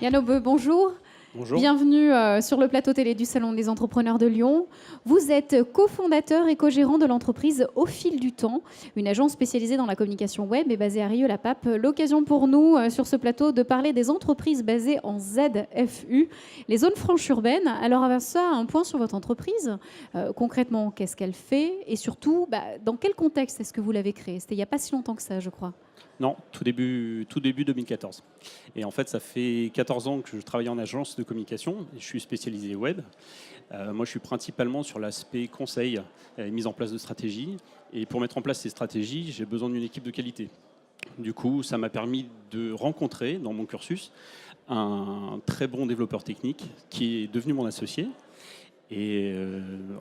Yann Aubeux, bonjour. Bonjour. Bienvenue sur le plateau télé du Salon des entrepreneurs de Lyon. Vous êtes cofondateur et co-gérant de l'entreprise Au Fil du Temps, une agence spécialisée dans la communication web et basée à Rieux-la-Pape. L'occasion pour nous, sur ce plateau, de parler des entreprises basées en ZFU, les zones franches urbaines. Alors, avec ça, un point sur votre entreprise. Concrètement, qu'est-ce qu'elle fait? Et surtout, dans quel contexte est-ce que vous l'avez créée? C'était il n'y a pas si longtemps que ça, je crois. Non, tout début 2014. Et en fait, ça fait 14 ans que je travaille en agence de communication. Je suis spécialisé web. Moi, je suis principalement sur l'aspect conseil, mise en place de stratégies. Et pour mettre en place ces stratégies, j'ai besoin d'une équipe de qualité. Du coup, ça m'a permis de rencontrer, dans mon cursus, un très bon développeur technique qui est devenu mon associé. Et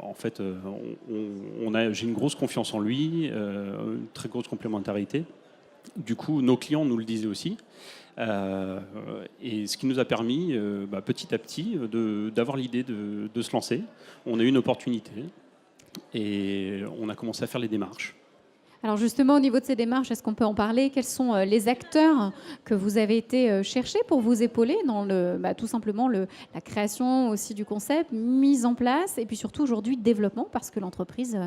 en fait, j'ai une grosse confiance en lui, une très grosse complémentarité. Du coup, nos clients nous le disaient aussi. Et ce qui nous a permis, petit à petit, d'avoir l'idée de se lancer. On a eu une opportunité et on a commencé à faire les démarches. Alors justement, au niveau de ces démarches, est-ce qu'on peut en parler? Quels sont les acteurs que vous avez été chercher pour vous épauler dans tout simplement la création aussi du concept, mise en place, et puis surtout aujourd'hui développement, parce que l'entreprise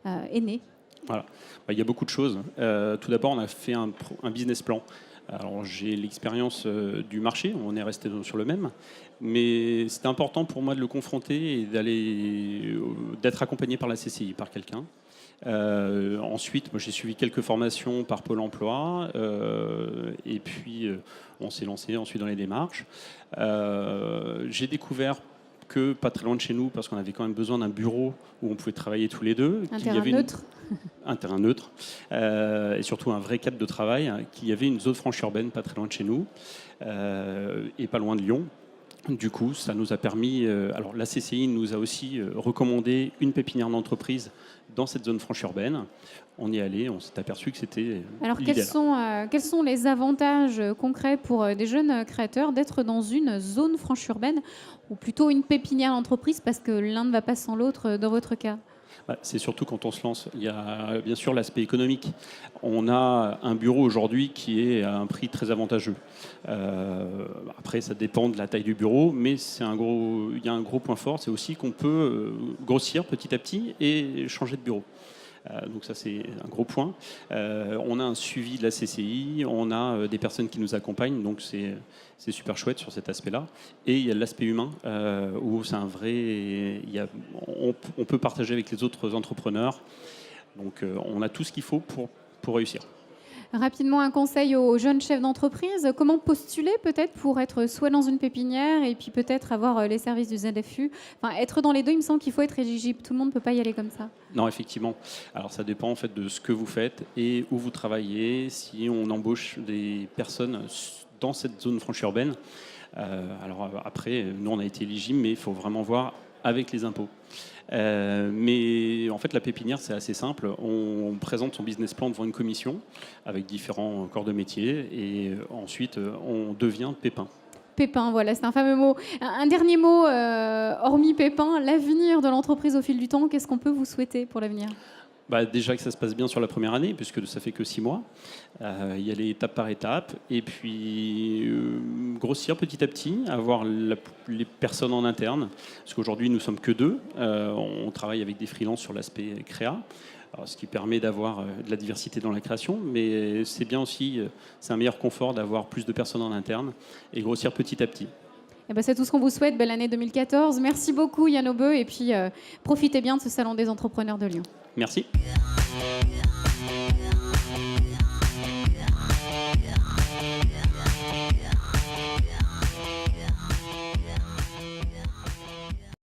est née? Voilà. Il y a beaucoup de choses. Tout d'abord, on a fait un business plan. Alors, j'ai l'expérience du marché, on est resté sur le même, mais c'était important pour moi de le confronter et d'être accompagné par la CCI, par quelqu'un. Ensuite, moi, j'ai suivi quelques formations par Pôle emploi, et puis on s'est lancé ensuite dans les démarches. J'ai découvert que pas très loin de chez nous, parce qu'on avait quand même besoin d'un bureau où on pouvait travailler tous les deux. Un terrain neutre. Un terrain neutre, et surtout un vrai cadre de travail, qu'il y avait une zone franche urbaine pas très loin de chez nous, et pas loin de Lyon. Du coup, ça nous a permis... alors la CCI nous a aussi recommandé une pépinière d'entreprise dans cette zone franche urbaine. On y est allé, on s'est aperçu que c'était Alors l'idéal. quels sont les avantages concrets pour des jeunes créateurs d'être dans une zone franche urbaine, ou plutôt une pépinière d'entreprise, parce que l'un ne va pas sans l'autre dans votre cas? C'est surtout quand on se lance. Il y a bien sûr l'aspect économique. On a un bureau aujourd'hui qui est à un prix très avantageux. Après, ça dépend de la taille du bureau, mais il y a un gros point fort, c'est aussi qu'on peut grossir petit à petit et changer de bureau. Donc ça, c'est un gros point. On a un suivi de la CCI, on a des personnes qui nous accompagnent, donc c'est super chouette sur cet aspect-là. Et il y a l'aspect humain, où c'est un vrai... on peut partager avec les autres entrepreneurs. Donc on a tout ce qu'il faut pour réussir. Rapidement, un conseil aux jeunes chefs d'entreprise. Comment postuler peut-être pour être soit dans une pépinière et puis peut-être avoir les services du ZFU? Enfin, être dans les deux, il me semble qu'il faut être éligible. Tout le monde ne peut pas y aller comme ça. Non, effectivement. Alors ça dépend en fait de ce que vous faites et où vous travaillez. Si on embauche des personnes dans cette zone franche urbaine, alors après, nous on a été éligible, mais il faut vraiment voir avec les impôts. Mais en fait, la pépinière, c'est assez simple. On présente son business plan devant une commission avec différents corps de métier et ensuite, on devient pépin. Pépin, voilà, c'est un fameux mot. Un dernier mot, hormis Pépin, l'avenir de l'entreprise Au Fil du Temps, qu'est-ce qu'on peut vous souhaiter pour l'avenir? Déjà que ça se passe bien sur la première année, puisque ça fait que 6 mois. Y aller étape par étape, et puis grossir petit à petit, avoir les personnes en interne, parce qu'aujourd'hui nous sommes que 2. On travaille avec des freelances sur l'aspect créa, alors, ce qui permet d'avoir de la diversité dans la création, mais c'est bien aussi, c'est un meilleur confort d'avoir plus de personnes en interne et grossir petit à petit. C'est tout ce qu'on vous souhaite. Belle année 2014. Merci beaucoup Yann Aubeux, et puis profitez bien de ce Salon des entrepreneurs de Lyon. Merci.